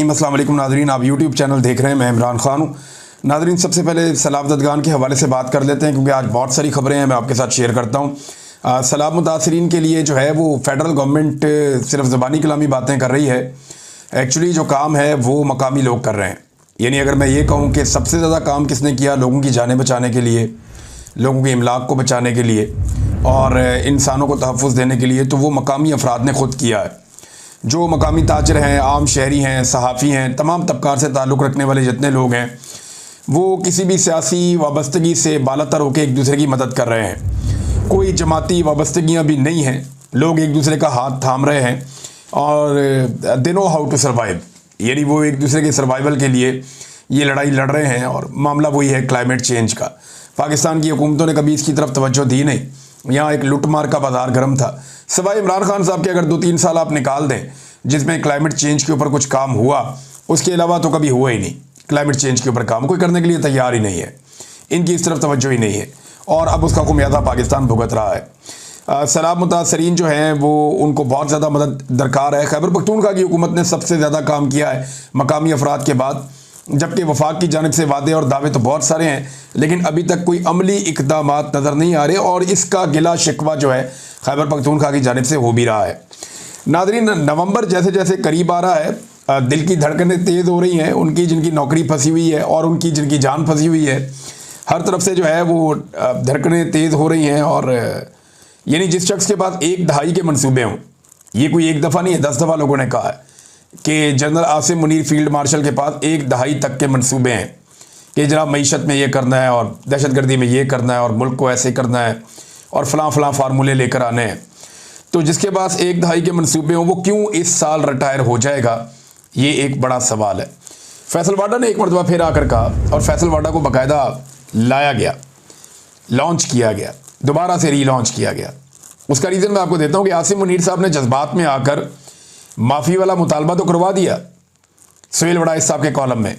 अस्सलाम वालेकुम नादरीन, आप यूट्यूब चैनल देख रहे हैं। मैं इमरान खान हूँ। नादरीन, सबसे पहले सैलाब ज़दगान के हवाले से बात कर लेते हैं क्योंकि आज बहुत सारी खबरें हैं, मैं आपके साथ शेयर करता हूँ। सैलाब मुतासरीन के लिए जो है वो फ़ेडरल गवर्नमेंट सिर्फ ज़बानी कलामी बातें कर रही है। एक्चुअली जो काम है वो मकामी लोग कर रहे हैं। यानी अगर मैं ये कहूँ कि सबसे ज़्यादा काम किसने किया लोगों की जानें बचाने के लिए, लोगों के इमलाक को बचाने के लिए और इंसानों को तहफ़्फ़ुज़ देने के लिए, तो वो मकामी अफराद ने ख़ुद किया है। जो मकामी ताजर हैं, आम शहरी हैं, सहाफ़ी हैं, तमाम तबक़ात से ताल्लुक़ रखने वाले जितने लोग हैं, वो किसी भी सियासी वाबस्तगी से बालातर होकर एक दूसरे की मदद कर रहे हैं। कोई जमाती वाबस्तगियाँ भी नहीं हैं। लोग एक दूसरे का हाथ थाम रहे हैं और they know how to survive. यानी वो एक दूसरे के सर्वाइवल के लिए ये लड़ाई लड़ रहे हैं। और मामला वही है क्लाइमेट चेंज का। पाकिस्तान की हुकूमतों ने कभी इसकी तरफ तवज्जो दी नहीं। यहाँ एक लुटमार का बाजार गर्म था। सिवाय इमरान खान साहब के अगर 2-3 साल आप निकाल दें जिसमें क्लाइमेट चेंज के ऊपर कुछ काम हुआ, उसके अलावा तो कभी हुआ ही नहीं। क्लाइमेट चेंज के ऊपर काम कोई करने के लिए तैयार ही नहीं है। इनकी इस तरफ तवज्जो ही नहीं है और अब उसका खुमियाजा पाकिस्तान भुगत रहा है। सैलाब मुतासरीन जो हैं वो उनको बहुत ज़्यादा मदद दरकार है। खैबर पख्तूनख्वा की हुकूमत ने सबसे ज़्यादा काम किया है मकामी अफराद के बाद, जबकि वफाक की जानिब से वादे और दावे तो बहुत सारे हैं लेकिन अभी तक कोई अमली इक़दामात नज़र नहीं आ रहे और इसका गिला शिकवा जो है खैबर पख्तूनख्वा की जानिब से हो भी रहा है। नादरीन, नवंबर जैसे जैसे करीब आ रहा है, दिल की धड़कनें तेज़ हो रही हैं उनकी जिनकी नौकरी फंसी हुई है और उनकी जिनकी जान फंसी हुई है। हर तरफ से जो है वो धड़कनें तेज़ हो रही हैं। और यानी जिस शख्स के पास 1 दहाई के मंसूबे हों, ये कोई एक दफ़ा नहीं है, 10 दफ़ा लोगों ने कहा है कि general Asim Munir field marshal के पास 1 दहाई तक के मंसूबे हैं कि जनाब मईशत में ये करना है और दहशतगर्दी में ये करना है और मुल्क को ऐसे करना है और फ़लाँ फार्मूले लेकर आने हैं। तो जिसके पास 1 दहाई के मंसूबे हों वो क्यों इस साल रिटायर हो जाएगा, ये एक बड़ा सवाल है। फैसल वाडा ने एक मरतबा फिर आकर कहा और फैसल वाडा को बाकायदा लाया गया, लॉन्च किया गया, दोबारा से रीलॉन्च किया गया। उसका रीज़न मैं आपको देता हूँ कि आसिम मुनीर साहब ने जज्बात में आकर माफ़ी वाला मुतालबा तो करवा दिया सुहेल वड़ाइच साहब के कॉलम में,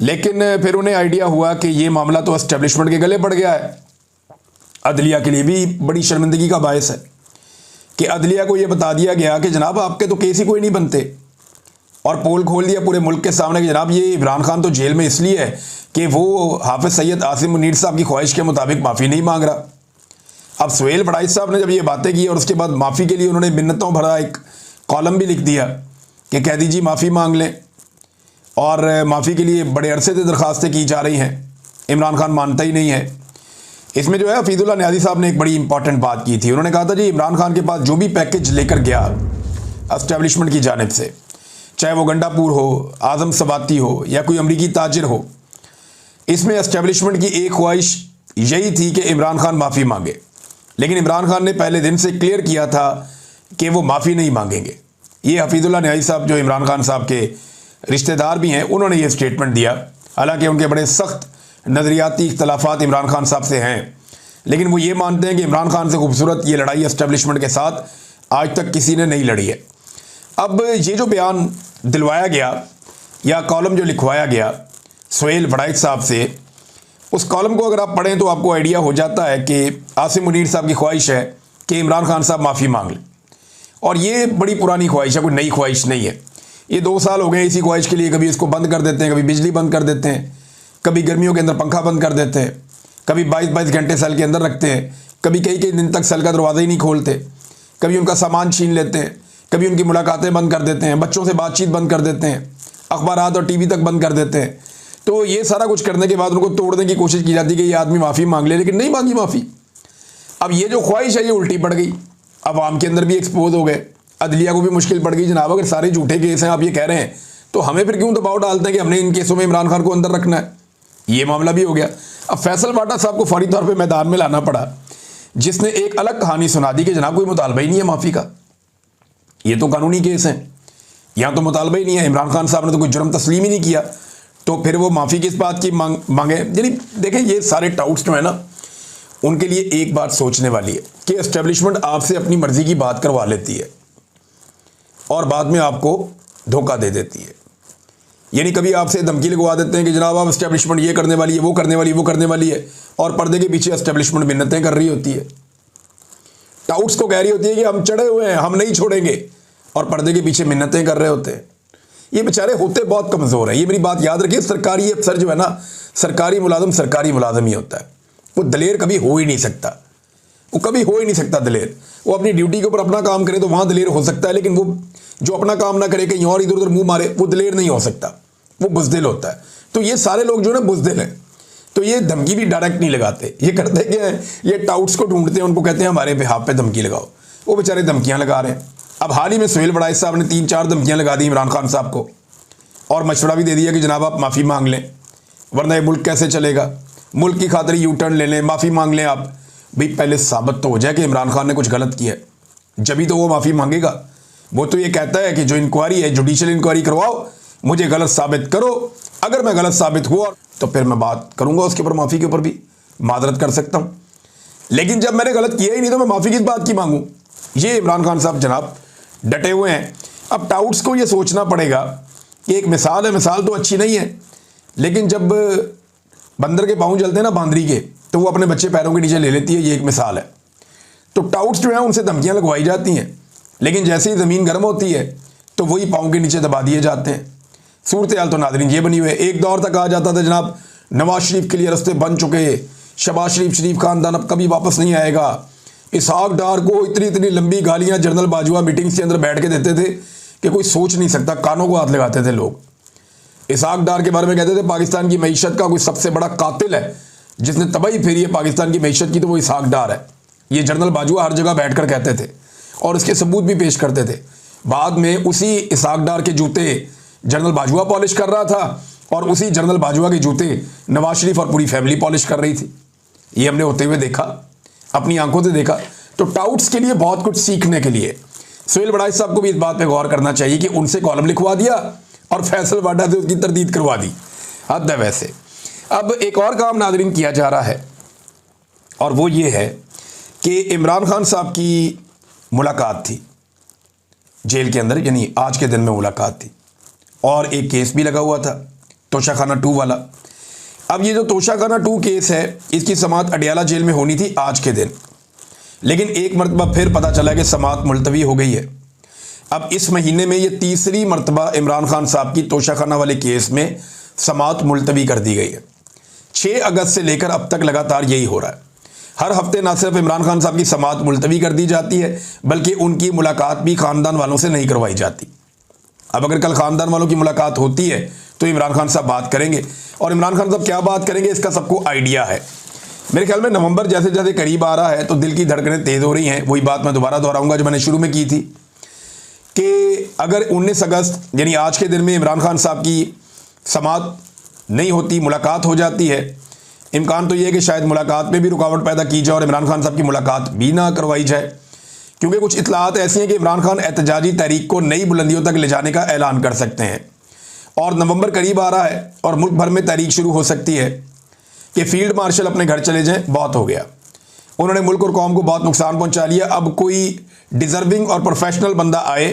लेकिन फिर उन्हें आइडिया हुआ कि ये मामला तो एस्टेब्लिशमेंट के गले पड़ गया है। अदलिया के लिए भी बड़ी शर्मिंदगी का बायस है कि अदलिया को ये बता दिया गया कि जनाब आपके तो केस ही कोई नहीं बनते, और पोल खोल दिया पूरे मुल्क के सामने कि जनाब ये इमरान खान तो जेल में इसलिए है कि वो हाफिज़ सैयद आसिम मुनीर साहब की ख्वाहिश के मुताबिक माफ़ी नहीं मांग रहा। अब सुहेल वड़ाइच साहब ने जब ये बातें की और उसके बाद माफ़ी के लिए उन्होंने मिन्नतों भरा एक कॉलम भी लिख दिया कि कैदी जी माफ़ी मांग लें, और माफ़ी के लिए बड़े अरसे से दरख्वास्तें की जा रही हैं, इमरान खान मानता ही नहीं है। इसमें जो है हफीजुल्लाह न्याज़ी साहब ने एक बड़ी इंपॉर्टेंट बात की थी। उन्होंने कहा था जी इमरान खान के पास जो भी पैकेज लेकर गया एस्टेब्लिशमेंट की जानिब से, चाहे वो गंडापुर हो, आज़म सबाती हो या कोई अमरीकी ताजिर हो, इसमें एस्टेब्लिशमेंट की एक ख्वाहिश यही थी कि इमरान खान माफ़ी मांगे। लेकिन इमरान खान ने पहले दिन से क्लियर किया था कि वो माफ़ी नहीं मांगेंगे। ये हफीजुल्लाह न्याज़ी साहब जो इमरान खान साहब के रिश्तेदार भी हैं, उन्होंने ये स्टेटमेंट दिया। हालांकि उनके बड़े सख्त नज़रियाती इख्तलाफात इमरान खान साहब से हैं, लेकिन वो ये मानते हैं कि इमरान खान से खूबसूरत ये लड़ाई एस्टेब्लिशमेंट के साथ आज तक किसी ने नहीं लड़ी है। अब ये जो बयान दिलवाया गया या कॉलम जो लिखवाया गया सुहेल वड़ाइच साहब से, उस कॉलम को अगर आप पढ़ें तो आपको आइडिया हो जाता है कि आसिम मुनीर साहब की ख्वाहिश है कि इमरान खान साहब माफ़ी मांग लें। और ये बड़ी पुरानी ख्वाहिश है, कोई नई ख्वाहिश नहीं है। ये 2 साल हो गए इसी ख्वाहिश के लिए, कभी इसको बंद कर देते हैं, कभी बिजली बंद कर देते हैं, कभी गर्मियों के अंदर पंखा बंद कर देते हैं, कभी 22-22 घंटे सेल के अंदर रखते हैं, कभी कई दिन तक सेल का दरवाज़ा ही नहीं खोलते, कभी उनका सामान छीन लेते हैं, कभी उनकी मुलाकातें बंद कर देते हैं, बच्चों से बातचीत बंद कर देते हैं, अखबारात और टीवी तक बंद कर देते हैं। तो ये सारा कुछ करने के बाद उनको तोड़ने की कोशिश की जाती है कि ये आदमी माफ़ी मांग ले, लेकिन नहीं मांगी माफ़ी। अब ये जो ख्वाहिश है ये उल्टी पड़ गई, अवाम के अंदर भी एक्सपोज हो गए, अदलिया को भी मुश्किल पड़ गई। जनाब अगर सारे झूठे केस हैं आप ये कह रहे हैं तो हमें फिर क्यों दबाव डालते हैं कि हमने इन केसों में इमरान खान को अंदर रखना है। ये मामला भी हो गया। अब फैसल वाडा साहब को फौरी तौर पे मैदान में लाना पड़ा, जिसने एक अलग कहानी सुना दी कि जनाब कोई मुतालबा ही नहीं है माफ़ी का, ये तो कानूनी केस है, यहाँ तो मुतालबा ही नहीं है, इमरान खान साहब ने तो कोई जुर्म तस्लीम ही नहीं किया, तो फिर वो माफ़ी किस बात की मांगे। यानी देखें ये सारे टाउट्स जो है ना, उनके लिए एक बात सोचने वाली है कि एस्टेब्लिशमेंट आपसे अपनी मर्ज़ी की बात करवा लेती है और बाद में आपको धोखा दे देती है। यानी कभी आपसे धमकी लगवा देते हैं कि जनाब आप एस्टेब्लिशमेंट ये करने वाली है, वो करने वाली है, और पर्दे के पीछे एस्टेब्लिशमेंट मिन्नतें कर रही होती है, टाउट्स को कह रही होती है कि हम चढ़े हुए हैं, हम नहीं छोड़ेंगे, और पर्दे के पीछे मिन्नतें कर रहे होते हैं। ये बेचारे होते बहुत कमज़ोर हैं। ये मेरी बात याद रखिए, सरकारी अफसर जो है ना, सरकारी मुलाजम ही होता है। वो दलेर कभी हो ही नहीं सकता, वो कभी हो ही नहीं सकता दलेर। वो अपनी ड्यूटी के ऊपर अपना काम करे तो वहाँ दलेर हो सकता है, लेकिन वो जो अपना काम ना करे, कहीं और इधर उधर मुंह मारे, वो दलेर नहीं हो सकता, वो बुज़दिल होता है। तो ये सारे लोग जो है ना बुज़दिल हैं। तो ये धमकी भी डायरेक्ट नहीं लगाते। ये करते क्या है, ये टाउट्स को ढूंढते हैं, उनको कहते हैं हमारे बिहाफ पे धमकी लगाओ। वो बेचारे धमकियाँ लगा रहे हैं। अब हाल ही में सुहेल बड़ाइश साहब ने 3-4 धमकियाँ लगा दी इमरान खान साहब को, और मशवरा भी दे दिया कि जनाब आप माफ़ी मांग लें, वरना ये मुल्क कैसे चलेगा। मुल्क की खातिर यू टर्न ले लें, माफ़ी मांग लें आप। भाई पहले साबित तो हो जाए कि इमरान खान ने कुछ गलत किया है, जब ही तो वो माफ़ी मांगेगा। वो तो ये कहता है कि जो इंक्वायरी है, जुडिशल इंक्वायरी करवाओ, मुझे गलत साबित करो, अगर मैं गलत साबित हुआ तो फिर मैं बात करूंगा उसके ऊपर, माफ़ी के ऊपर भी मादरत कर सकता हूं। लेकिन जब मैंने गलत किया ही नहीं तो मैं माफ़ी किस बात की मांगूं। ये इमरान खान साहब जनाब डटे हुए हैं। अब टाउट्स को ये सोचना पड़ेगा कि एक मिसाल है, मिसाल तो अच्छी नहीं है, लेकिन जब बंदर के पाँव जलते हैं ना बांदरी के, तो वो अपने बच्चे पैरों के नीचे ले लेती है। ये एक मिसाल है। तो टाउट्स जो है उनसे धमकियाँ लगवाई जाती हैं, लेकिन जैसे ही ज़मीन गर्म होती है तो वही पाँव के नीचे दबा दिए जाते हैं। सूरत हाल तो नाज़रीन ये बनी हुई है। एक दौर तक कहा जाता था जनाब नवाज शरीफ के लिए रास्ते बन चुके, शहबाज शरीफ खानदान अब कभी वापस नहीं आएगा। इसहाक डार को इतनी लंबी गालियाँ जनरल बाजवा मीटिंग्स के अंदर बैठ के देते थे कि कोई सोच नहीं सकता, कानों को हाथ लगाते थे लोग। इसहाक डार के बारे में कहते थे पाकिस्तान की मईशत का कोई सबसे बड़ा कातिल है जिसने तबाही फेरी है पाकिस्तान की मईशत की, तो वो इसहाक डार है। ये जनरल बाजवा हर जगह बैठ कर कहते थे और इसके सबूत भी पेश करते थे। बाद में उसी इसहाक डार के जूते जनरल बाजवा पॉलिश कर रहा था और उसी जनरल बाजवा के जूते नवाज शरीफ और पूरी फैमिली पॉलिश कर रही थी। ये हमने होते हुए देखा, अपनी आंखों से देखा। तो टाउट्स के लिए बहुत कुछ सीखने के लिए सुहेल बड़ाइश साहब को भी इस बात पे गौर करना चाहिए कि उनसे कॉलम लिखवा दिया और फैसल वाडा से उसकी तरदीद करवा दी। हद है वैसे। अब एक और काम नाज़रीन किया जा रहा है, और वो ये है कि इमरान खान साहब की मुलाकात थी जेल के अंदर, यानी आज के दिन में मुलाकात थी, और एक केस भी लगा हुआ था तोशाखाना 2 वाला। अब ये जो तोशाखाना 2 केस है, इसकी समाअत अडियाला जेल में होनी थी आज के दिन, लेकिन एक मरतबा फिर पता चला कि समाअत मुलतवी हो गई है। अब इस महीने में ये तीसरी मरतबा इमरान खान साहब की तोशाखाना वाले केस में समाअत मुलतवी कर दी गई है। 6 अगस्त से लेकर अब तक लगातार यही हो रहा है। हर हफ्ते ना सिर्फ इमरान खान साहब की समाअत मुलतवी कर दी जाती है, बल्कि उनकी मुलाकात भी ख़ानदान वालों से नहीं करवाई जाती। अब अगर कल ख़ानदान वालों की मुलाकात होती है तो इमरान खान साहब बात करेंगे, और इमरान खान साहब क्या बात करेंगे इसका सबको आइडिया है। मेरे ख्याल में नवंबर जैसे जैसे करीब आ रहा है तो दिल की धड़कनें तेज़ हो रही हैं। वही बात मैं दोबारा दोहराऊंगा जो मैंने शुरू में की थी कि अगर 19 अगस्त यानी आज के दिन में इमरान खान साहब की समाअत नहीं होती, मुलाकात हो जाती है, इम्कान तो ये है कि शायद मुलाकात में भी रुकावट पैदा की जाए और इमरान खान साहब की मुलाकात भी ना करवाई जाए, क्योंकि कुछ इतलात ऐसी हैं कि इमरान खान एहतजाजी तहरीक को नई बुलंदियों तक ले जाने का ऐलान कर सकते हैं। और नवंबर करीब आ रहा है और मुल्क भर में तहरीक शुरू हो सकती है कि फील्ड मार्शल अपने घर चले जाएं, बहुत हो गया, उन्होंने मुल्क और कौम को बहुत नुकसान पहुंचा लिया। अब कोई डिज़र्विंग और प्रोफेशनल बंदा आए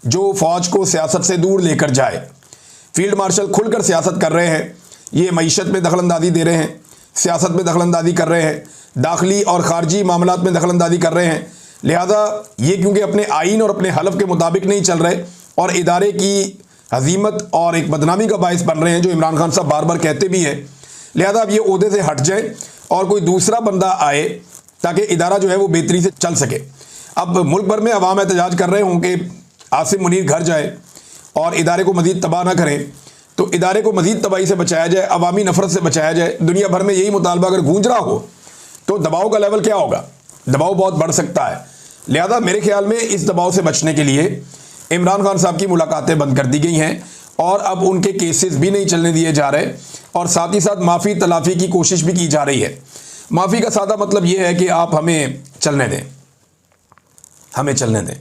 जो फ़ौज को सियासत से दूर लेकर जाए। फील्ड मार्शल खुलकर सियासत कर रहे हैं, ये मईशत में दखलंदाजी दे रहे हैं, सियासत में दखलंदाजी कर रहे हैं, दाखिली और ख़ारजी मामलात में दखलंदाजी कर रहे हैं। लिहाजा ये क्योंकि अपने आइन और अपने हलफ के मुताबिक नहीं चल रहे और इदारे की हजीमत और एक बदनामी का बायस बन रहे हैं, जो इमरान खान साहब बार बार कहते भी हैं, लिहाजा अब ये ओहदे से हट जाए और कोई दूसरा बंदा आए ताकि इदारा जो है वो बेहतरी से चल सके। अब मुल्क भर में अवाम एहतजाज कर रहे हों कि आसिम मुनीर घर जाए और इदारे को मज़ीद तबाह ना करें, तो इदारे को मज़ीद तबाही से बचाया जाए, अवामी नफरत से बचाया जाए। दुनिया भर में यही मुतालबा अगर गूंज रहा हो तो दबाव का लेवल क्या होगा, दबाव बहुत बढ़ सकता है। लिहाजा मेरे ख्याल में इस दबाव से बचने के लिए इमरान खान साहब की मुलाकातें बंद कर दी गई हैं और अब उनके केसेस भी नहीं चलने दिए जा रहे, और साथ ही साथ माफ़ी तलाफ़ी की कोशिश भी की जा रही है। माफ़ी का सादा मतलब ये है कि आप हमें चलने दें, हमें चलने दें।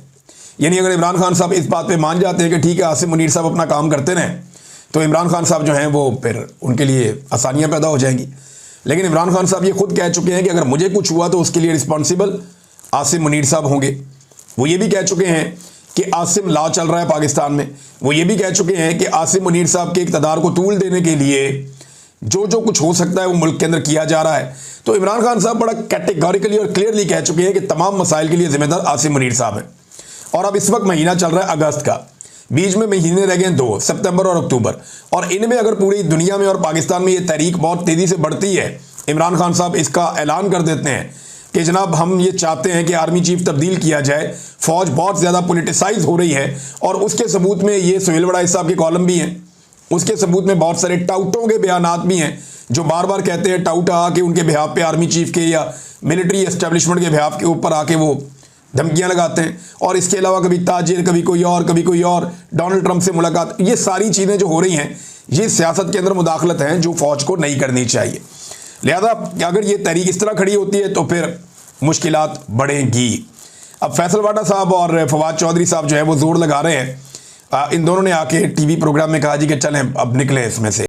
यानी अगर इमरान खान साहब इस बात पे मान जाते हैं कि ठीक है आसिम मुनीर साहब अपना काम करते रहें, तो इमरान खान साहब जो हैं वो फिर उनके लिए आसानियाँ पैदा हो जाएंगी। लेकिन इमरान खान साहब ये खुद कह चुके हैं कि अगर मुझे कुछ हुआ तो उसके लिए रिस्पॉन्सिबल आसिम मुनीर साहब होंगे। वो ये भी कह चुके हैं कि आसिम ला चल रहा है पाकिस्तान में। वो ये भी कह चुके हैं कि आसिम मुनीर साहब के इक़्तिदार को तूल देने के लिए जो जो कुछ हो सकता है वो मुल्क के अंदर किया जा रहा है। तो इमरान खान साहब बड़ा कैटेगोरिकली और क्लियरली कह चुके हैं कि तमाम मसाइल के लिए ज़िम्मेदार आसिम मुनीर साहब हैं। और अब इस वक्त महीना चल रहा है अगस्त का, बीच में महीने रह गए 2, सितंबर और अक्टूबर, और इनमें अगर पूरी दुनिया में और पाकिस्तान में ये तहरीक बहुत तेज़ी से बढ़ती है, इमरान खान साहब इसका ऐलान कर देते हैं कि जनाब हम ये चाहते हैं कि आर्मी चीफ तब्दील किया जाए, फ़ौज बहुत ज़्यादा पोलिटिसाइज हो रही है, और उसके सबूत में ये सुहेल वड़ाइच साहब के कॉलम भी हैं, उसके सबूत में बहुत सारे टाउटों के बयानात भी हैं जो बार बार कहते हैं, टाउट आके उनके बिहाफ पे आर्मी चीफ के या मिलिट्री एस्टेब्लिशमेंट के बिहाफ के ऊपर आके वो धमकियां लगाते हैं। और इसके अलावा कभी ताजिर, कभी कोई और, डोनाल्ड ट्रंप से मुलाकात, ये सारी चीज़ें जो हो रही हैं ये सियासत के अंदर मुदाखलत हैं जो फ़ौज को नहीं करनी चाहिए। लिहाजा अगर ये तहरीक इस तरह खड़ी होती है तो फिर मुश्किलात बढ़ेंगी। अब फैसल वाडा साहब और फवाद चौधरी साहब जो है वो जोर लगा रहे हैं, इन दोनों ने आके टीवी प्रोग्राम में कहा जी कि चलें अब निकले इसमें से।